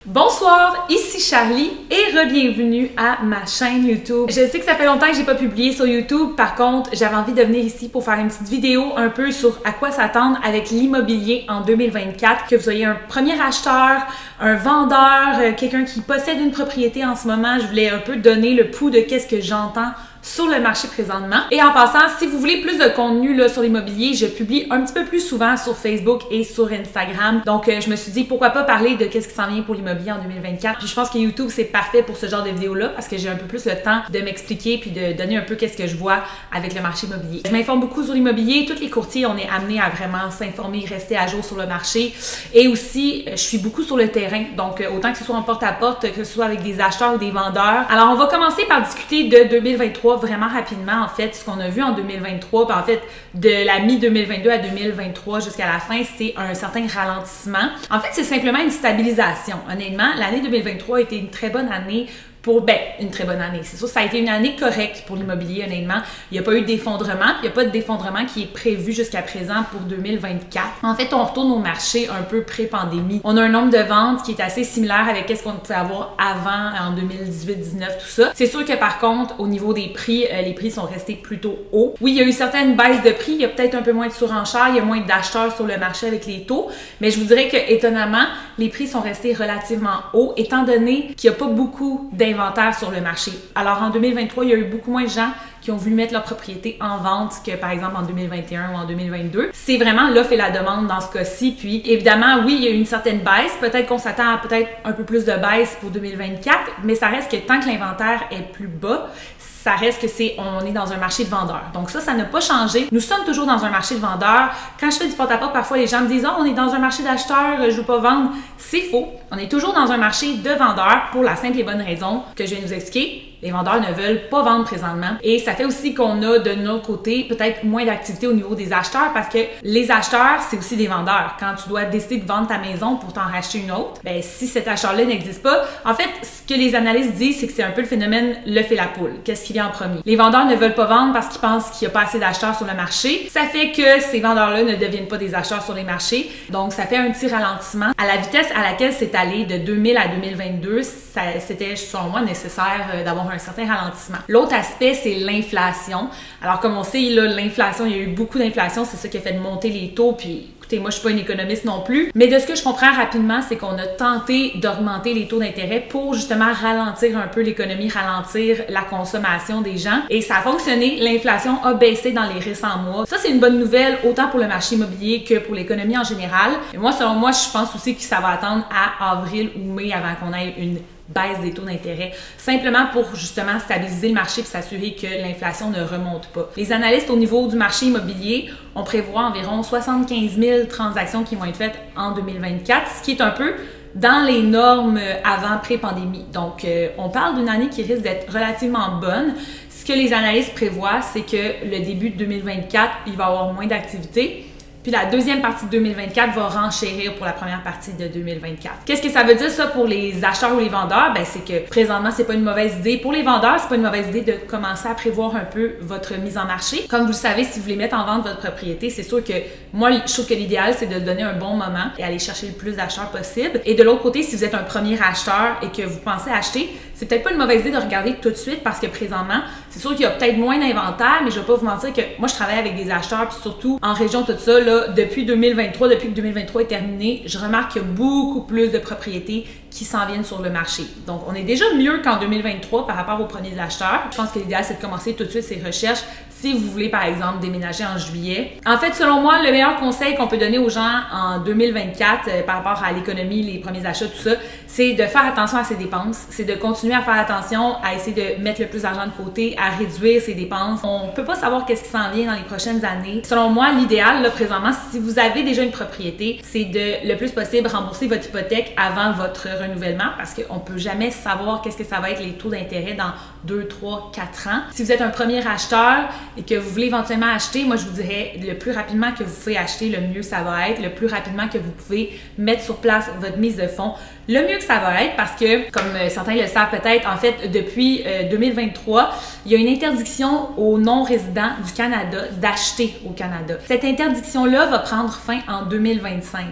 Bonsoir, ici Charlie et re-bienvenue à ma chaîne YouTube. Je sais que ça fait longtemps que j'ai pas publié sur YouTube, par contre, j'avais envie de venir ici pour faire une petite vidéo un peu sur à quoi s'attendre avec l'immobilier en 2024, que vous soyez un premier acheteur, un vendeur, quelqu'un qui possède une propriété en ce moment. Je voulais un peu donner le pouls de qu'est-ce que j'entends sur le marché présentement. Et en passant, si vous voulez plus de contenu là, sur l'immobilier, je publie un petit peu plus souvent sur Facebook et sur Instagram. Donc, je me suis dit, pourquoi pas parler de qu'est-ce qui s'en vient pour l'immobilier en 2024. Puis je pense que YouTube, c'est parfait pour ce genre de vidéo-là parce que j'ai un peu plus le temps de m'expliquer puis de donner un peu qu'est-ce que je vois avec le marché immobilier. Je m'informe beaucoup sur l'immobilier. Tous les courtiers, on est amenés à vraiment s'informer, rester à jour sur le marché. Et aussi, je suis beaucoup sur le terrain. Donc, autant que ce soit en porte-à-porte, que ce soit avec des acheteurs ou des vendeurs. Alors, on va commencer par discuter de 2023 vraiment rapidement, en fait, ce qu'on a vu en 2023, puis en fait, de la mi-2022 à 2023 jusqu'à la fin, c'est un certain ralentissement. En fait, c'est simplement une stabilisation. Honnêtement, l'année 2023 a été une très bonne année pour, une très bonne année. C'est sûr, ça a été une année correcte pour l'immobilier, honnêtement. Il n'y a pas eu d'effondrement, puis il n'y a pas d'effondrement qui est prévu jusqu'à présent pour 2024. En fait, on retourne au marché un peu pré-pandémie. On a un nombre de ventes qui est assez similaire avec ce qu'on pouvait avoir avant, en 2018-19, tout ça. C'est sûr que par contre, au niveau des prix, les prix sont restés plutôt hauts. Oui, il y a eu certaines baisses de prix, il y a peut-être un peu moins de surenchères, il y a moins d'acheteurs sur le marché avec les taux, mais je vous dirais que, étonnamment, les prix sont restés relativement hauts, étant donné qu'il n'y a pas beaucoup d'inventaire sur le marché. Alors en 2023, il y a eu beaucoup moins de gens qui ont voulu mettre leur propriété en vente que par exemple en 2021 ou en 2022. C'est vraiment l'offre et la demande dans ce cas-ci. Puis évidemment, oui, il y a eu une certaine baisse. Peut-être qu'on s'attend à peut-être un peu plus de baisse pour 2024, mais ça reste que tant que l'inventaire est plus bas, ça reste que on est dans un marché de vendeurs. Donc ça n'a pas changé. Nous sommes toujours dans un marché de vendeurs. Quand je fais du porte-à-porte, parfois les gens me disent « Oh, on est dans un marché d'acheteurs, je veux pas vendre ». C'est faux. On est toujours dans un marché de vendeurs pour la simple et bonne raison que je viens de vous expliquer. Les vendeurs ne veulent pas vendre présentement. Et ça fait aussi qu'on a de notre côté peut-être moins d'activité au niveau des acheteurs parce que les acheteurs, c'est aussi des vendeurs. Quand tu dois décider de vendre ta maison pour t'en racheter une autre, si cet acheteur-là n'existe pas, en fait, ce que les analystes disent, c'est que c'est un peu le phénomène l'œuf et la poule. Qu'est-ce qui vient en premier? Les vendeurs ne veulent pas vendre parce qu'ils pensent qu'il n'y a pas assez d'acheteurs sur le marché. Ça fait que ces vendeurs-là ne deviennent pas des acheteurs sur les marchés. Donc, ça fait un petit ralentissement. À la vitesse à laquelle c'est allé de 2000 à 2022, c'était, selon moi, nécessaire d'avoir un certain ralentissement. L'autre aspect, c'est l'inflation. Alors, comme on sait, là, l'inflation, il y a eu beaucoup d'inflation. C'est ça qui a fait monter les taux. Puis, écoutez, moi, je suis pas une économiste non plus. Mais de ce que je comprends rapidement, c'est qu'on a tenté d'augmenter les taux d'intérêt pour justement ralentir un peu l'économie, ralentir la consommation des gens. Et ça a fonctionné. L'inflation a baissé dans les récents mois. Ça, c'est une bonne nouvelle, autant pour le marché immobilier que pour l'économie en général. Et moi, selon moi, je pense aussi que ça va attendre à avril ou mai avant qu'on ait une baisse des taux d'intérêt, simplement pour justement stabiliser le marché et s'assurer que l'inflation ne remonte pas. Les analystes au niveau du marché immobilier, on prévoit environ 75 000 transactions qui vont être faites en 2024, ce qui est un peu dans les normes avant pré-pandémie. Donc, on parle d'une année qui risque d'être relativement bonne. Ce que les analystes prévoient, c'est que le début de 2024, il va y avoir moins d'activité. Puis la deuxième partie de 2024 va renchérir pour la première partie de 2024. Qu'est-ce que ça veut dire ça pour les acheteurs ou les vendeurs? C'est que présentement, c'est pas une mauvaise idée. Pour les vendeurs, c'est pas une mauvaise idée de commencer à prévoir un peu votre mise en marché. Comme vous le savez, si vous voulez mettre en vente votre propriété, c'est sûr que moi, je trouve que l'idéal, c'est de donner un bon moment et aller chercher le plus d'acheteurs possible. Et de l'autre côté, si vous êtes un premier acheteur et que vous pensez acheter, c'est peut-être pas une mauvaise idée de regarder tout de suite parce que présentement, c'est sûr qu'il y a peut-être moins d'inventaire, mais je vais pas vous mentir que moi, je travaille avec des acheteurs, puis surtout en région, tout ça, là, depuis 2023, depuis que 2023 est terminé, je remarque qu'il y a beaucoup plus de propriétés qui s'en viennent sur le marché. Donc, on est déjà mieux qu'en 2023 par rapport aux premiers acheteurs. Je pense que l'idéal, c'est de commencer tout de suite ces recherches si vous voulez, par exemple, déménager en juillet. En fait, selon moi, le meilleur conseil qu'on peut donner aux gens en 2024 par rapport à l'économie, les premiers achats, tout ça, c'est de faire attention à ses dépenses. C'est de continuer à faire attention, à essayer de mettre le plus d'argent de côté, à réduire ses dépenses. On peut pas savoir qu'est-ce qui s'en vient dans les prochaines années. Selon moi, l'idéal, là, présentement, si vous avez déjà une propriété, c'est de, le plus possible, rembourser votre hypothèque avant votre renouvellement parce qu'on peut jamais savoir qu'est-ce que ça va être les taux d'intérêt dans 2, 3, 4 ans. Si vous êtes un premier acheteur, et que vous voulez éventuellement acheter, moi je vous dirais le plus rapidement que vous pouvez acheter, le mieux ça va être, le plus rapidement que vous pouvez mettre sur place votre mise de fonds, le mieux que ça va être parce que, comme certains le savent peut-être, en fait, depuis 2023, il y a une interdiction aux non-résidents du Canada d'acheter au Canada. Cette interdiction-là va prendre fin en 2025.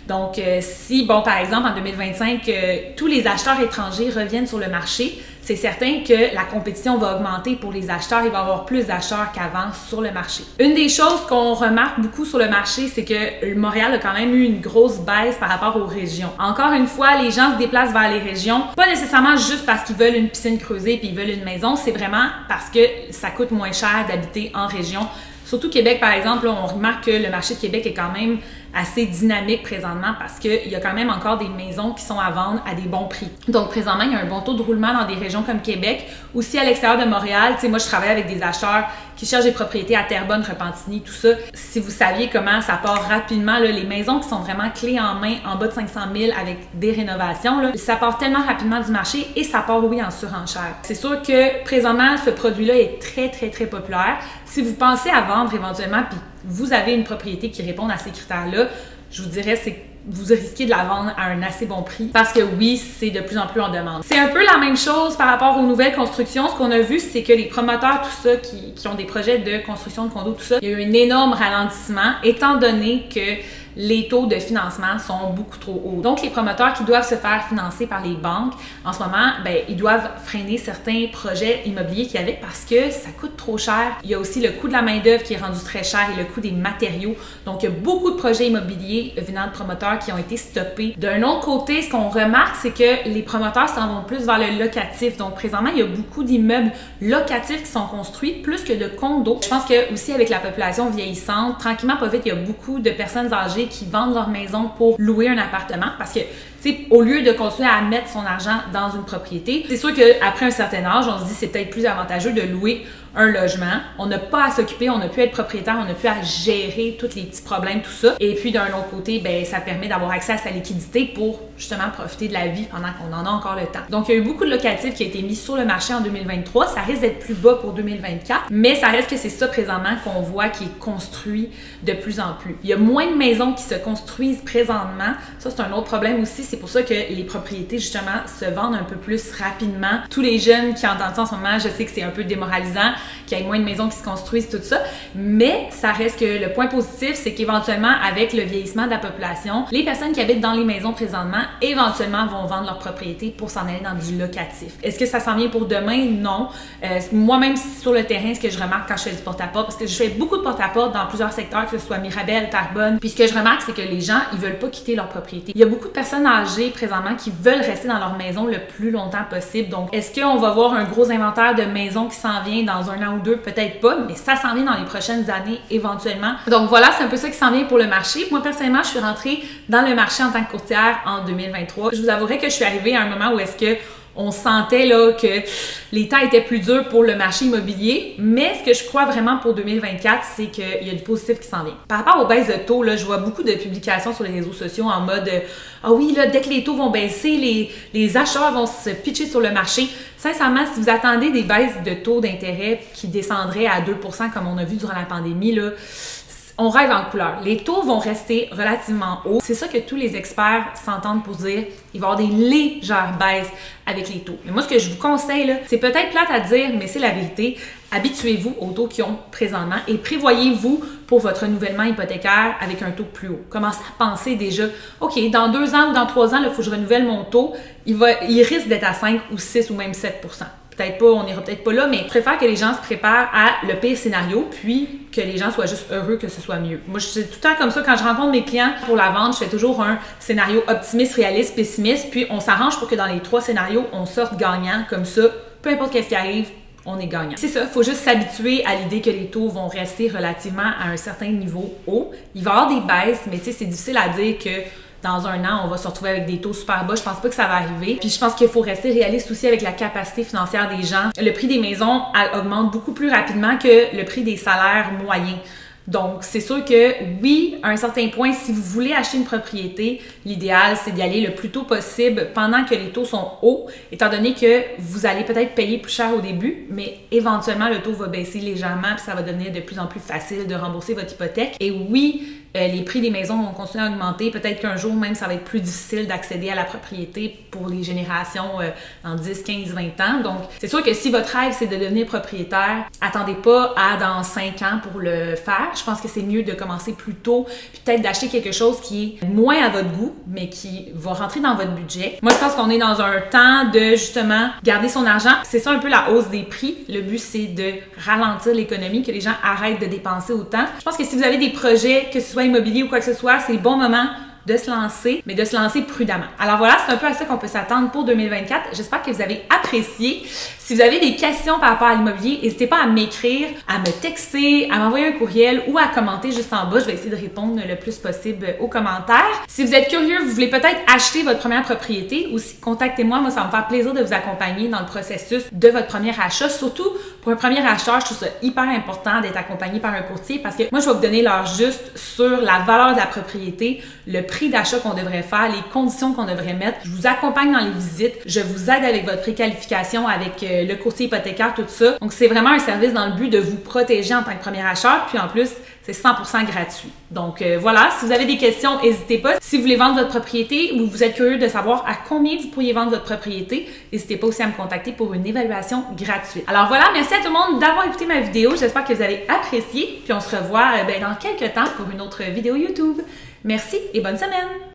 Donc, si, bon, par exemple, en 2025, tous les acheteurs étrangers reviennent sur le marché, c'est certain que la compétition va augmenter pour les acheteurs. Il va y avoir plus d'acheteurs qu'avant sur le marché. Une des choses qu'on remarque beaucoup sur le marché, c'est que Montréal a quand même eu une grosse baisse par rapport aux régions. Encore une fois, les gens se déplacent vers les régions, pas nécessairement juste parce qu'ils veulent une piscine creusée puis ils veulent une maison, c'est vraiment parce que ça coûte moins cher d'habiter en région. Surtout Québec, par exemple, là, on remarque que le marché de Québec est quand même assez dynamique présentement parce qu'il y a quand même encore des maisons qui sont à vendre à des bons prix. Donc, présentement, il y a un bon taux de roulement dans des régions comme Québec. Aussi, à l'extérieur de Montréal, tu sais, moi, je travaille avec des acheteurs qui cherchent des propriétés à Terrebonne, Repentigny, tout ça. Si vous saviez comment ça part rapidement, là, les maisons qui sont vraiment clés en main, en bas de 500 000 avec des rénovations, là, ça part tellement rapidement du marché et ça part, oui, en surenchère. C'est sûr que, présentement, ce produit-là est très, très, très populaire. Si vous pensez à vendre éventuellement, puis vous avez une propriété qui répond à ces critères-là, je vous dirais, c'est que vous risquez de la vendre à un assez bon prix parce que oui, c'est de plus en plus en demande. C'est un peu la même chose par rapport aux nouvelles constructions. Ce qu'on a vu, c'est que les promoteurs, tout ça, qui ont des projets de construction de condos, tout ça, il y a eu un énorme ralentissement étant donné que les taux de financement sont beaucoup trop hauts. Donc, les promoteurs qui doivent se faire financer par les banques, en ce moment, ben, ils doivent freiner certains projets immobiliers qu'il y avait parce que ça coûte trop cher. Il y a aussi le coût de la main-d'œuvre qui est rendu très cher et le coût des matériaux. Donc, il y a beaucoup de projets immobiliers venant de promoteurs qui ont été stoppés. D'un autre côté, ce qu'on remarque, c'est que les promoteurs s'en vont plus vers le locatif. Donc, présentement, il y a beaucoup d'immeubles locatifs qui sont construits plus que de condos. Je pense que aussi avec la population vieillissante, tranquillement, pas vite, il y a beaucoup de personnes âgées qui vendent leur maison pour louer un appartement parce que, tu sais, au lieu de continuer à mettre son argent dans une propriété, c'est sûr qu'après un certain âge, on se dit c'est peut-être plus avantageux de louer un logement. On n'a pas à s'occuper, on n'a plus à être propriétaire, on n'a plus à gérer tous les petits problèmes, tout ça. Et puis d'un autre côté, ben ça permet d'avoir accès à sa liquidité pour justement profiter de la vie pendant qu'on en a encore le temps. Donc il y a eu beaucoup de locatifs qui a été mis sur le marché en 2023. Ça risque d'être plus bas pour 2024, mais ça reste que c'est ça présentement qu'on voit qui est construit de plus en plus. Il y a moins de maisons qui se construisent présentement. Ça, c'est un autre problème aussi. C'est pour ça que les propriétés, justement, se vendent un peu plus rapidement. Tous les jeunes qui entendent ça en ce moment, je sais que c'est un peu démoralisant, qu'il y ait moins de maisons qui se construisent, tout ça. Mais ça reste que le point positif, c'est qu'éventuellement, avec le vieillissement de la population, les personnes qui habitent dans les maisons présentement, éventuellement, vont vendre leur propriété pour s'en aller dans du locatif. Est-ce que ça s'en vient pour demain? Non. Moi-même, sur le terrain, ce que je remarque quand je fais du porte-à-porte, parce que je fais beaucoup de porte-à-porte dans plusieurs secteurs, que ce soit Mirabel, Terrebonne, puis ce que je remarque, c'est que les gens, ils veulent pas quitter leur propriété. Il y a beaucoup de personnes âgées présentement qui veulent rester dans leur maison le plus longtemps possible. Donc, est-ce qu'on va voir un gros inventaire de maisons qui s'en vient dans un an ou deux? Peut-être pas, mais ça s'en vient dans les prochaines années éventuellement. Donc voilà, c'est un peu ça qui s'en vient pour le marché. Moi, personnellement, je suis rentrée dans le marché en tant que courtière en 2023. Je vous avouerai que je suis arrivée à un moment où est-ce que on sentait là que les temps étaient plus durs pour le marché immobilier, mais ce que je crois vraiment pour 2024, c'est qu'il y a du positif qui s'en vient. Par rapport aux baisses de taux, là, je vois beaucoup de publications sur les réseaux sociaux en mode « Ah oui, là, dès que les taux vont baisser, les acheteurs vont se pitcher sur le marché. » Sincèrement, si vous attendez des baisses de taux d'intérêt qui descendraient à 2 % comme on a vu durant la pandémie, là, on rêve en couleur. Les taux vont rester relativement hauts. C'est ça que tous les experts s'entendent pour dire. Il va y avoir des légères baisses avec les taux. Mais moi, ce que je vous conseille, là, c'est peut-être plate à dire, mais c'est la vérité. Habituez-vous aux taux qu'ils ont présentement et prévoyez-vous pour votre renouvellement hypothécaire avec un taux plus haut. Commencez à penser déjà, OK, dans 2 ans ou dans 3 ans, il faut que je renouvelle mon taux. Il risque d'être à 5 ou 6 ou même 7 %. Peut-être pas, on n'ira peut-être pas là, mais je préfère que les gens se préparent à le pire scénario, puis que les gens soient juste heureux que ce soit mieux. Moi, je suis tout le temps comme ça, quand je rencontre mes clients pour la vente, je fais toujours un scénario optimiste, réaliste, pessimiste, puis on s'arrange pour que dans les 3 scénarios, on sorte gagnant, comme ça, peu importe qu'est-ce qui arrive, on est gagnant. C'est ça, il faut juste s'habituer à l'idée que les taux vont rester relativement à un certain niveau haut. Il va y avoir des baisses, mais tu sais, c'est difficile à dire que dans un an, on va se retrouver avec des taux super bas. Je pense pas que ça va arriver. Puis je pense qu'il faut rester réaliste aussi avec la capacité financière des gens. Le prix des maisons augmente beaucoup plus rapidement que le prix des salaires moyens. Donc, c'est sûr que oui, à un certain point, si vous voulez acheter une propriété, l'idéal, c'est d'y aller le plus tôt possible pendant que les taux sont hauts, étant donné que vous allez peut-être payer plus cher au début, mais éventuellement, le taux va baisser légèrement puis ça va devenir de plus en plus facile de rembourser votre hypothèque. Et oui, les prix des maisons vont continuer à augmenter. Peut-être qu'un jour même, ça va être plus difficile d'accéder à la propriété pour les générations dans 10, 15, 20 ans. Donc, c'est sûr que si votre rêve, c'est de devenir propriétaire, attendez pas à dans 5 ans pour le faire. Je pense que c'est mieux de commencer plus tôt, puis peut-être d'acheter quelque chose qui est moins à votre goût, mais qui va rentrer dans votre budget. Moi, je pense qu'on est dans un temps de, justement, garder son argent. C'est ça un peu la hausse des prix. Le but, c'est de ralentir l'économie, que les gens arrêtent de dépenser autant. Je pense que si vous avez des projets, que ce soit immobilier ou quoi que ce soit, c'est le bon moment de se lancer, mais de se lancer prudemment. Alors voilà, c'est un peu à ça qu'on peut s'attendre pour 2024. J'espère que vous avez apprécié. Si vous avez des questions par rapport à l'immobilier, n'hésitez pas à m'écrire, à me texter, à m'envoyer un courriel ou à commenter juste en bas. Je vais essayer de répondre le plus possible aux commentaires. Si vous êtes curieux, vous voulez peut-être acheter votre première propriété, aussi contactez-moi. Moi, ça va me faire plaisir de vous accompagner dans le processus de votre premier achat. Surtout pour un premier acheteur, je trouve ça hyper important d'être accompagné par un courtier parce que moi, je vais vous donner l'heure juste sur la valeur de la propriété, le prix d'achat qu'on devrait faire, les conditions qu'on devrait mettre. Je vous accompagne dans les visites, je vous aide avec votre préqualification, avec le courtier hypothécaire, tout ça. Donc, c'est vraiment un service dans le but de vous protéger en tant que premier acheteur. Puis en plus, c'est 100% gratuit. Donc voilà, si vous avez des questions, n'hésitez pas. Si vous voulez vendre votre propriété ou vous êtes curieux de savoir à combien vous pourriez vendre votre propriété, n'hésitez pas aussi à me contacter pour une évaluation gratuite. Alors voilà, merci à tout le monde d'avoir écouté ma vidéo. J'espère que vous avez apprécié. Puis on se revoit dans quelques temps pour une autre vidéo YouTube. Merci et bonne semaine!